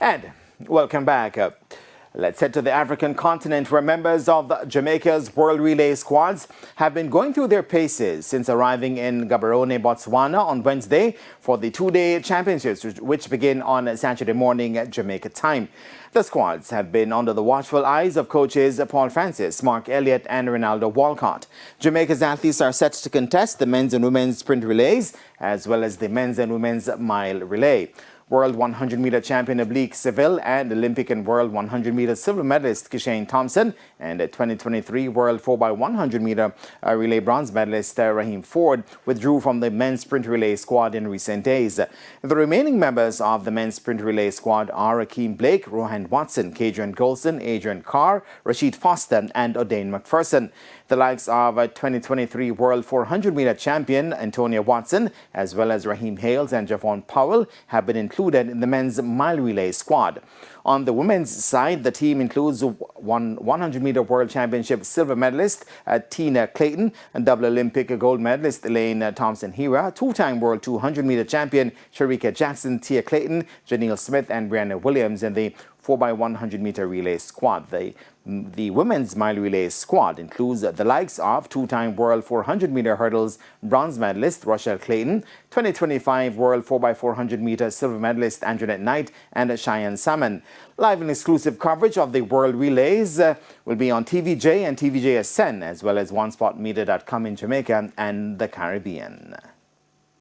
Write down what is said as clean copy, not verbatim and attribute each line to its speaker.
Speaker 1: And welcome back. Let's head to the African continent, where members of Jamaica's World Relay squads have been going through their paces since arriving in Gaborone, Botswana on Wednesday for the two-day championships, which begin on Saturday morning at Jamaica time. The squads have been under the watchful eyes of coaches Paul Francis, Mark Elliott and Ronaldo Walcott. Jamaica's athletes are set to contest the men's and women's sprint relays, as well as the men's and women's mile relay. World 100-meter champion Oblique Seville and Olympic and World 100-meter silver medalist Kishane Thompson and 2023 World 4x100-meter relay bronze medalist Raheem Ford withdrew from the men's sprint relay squad in recent days. The remaining members of the men's sprint relay squad are Akeem Blake, Rohan Watson, Kadrian Golson, Adrian Carr, Rashid Foster and O'Dane McPherson. The likes of 2023 World 400-meter champion Antonia Watson, as well as Raheem Hales and Javon Powell, have been included in the men's mile relay squad. On the women's side, the team includes 100-meter World Championship silver medalist Tina Clayton, and double Olympic gold medalist Elaine Thompson-Hera, two-time World 200-meter champion Sharika Jackson, Tia Clayton, Janelle Smith and Brianna Williams in the 4x100-meter relay squad. The women's mile relay squad includes the likes of two-time World 400-meter hurdles bronze medalist Rochelle Clayton, 2025 World 4x400-meter silver medalist Anjanette Knight and Cheyenne Salmon. Live and exclusive coverage of the World Relays will be on TVJ and TVJ SN, as well as onespotmedia.com in Jamaica and the Caribbean.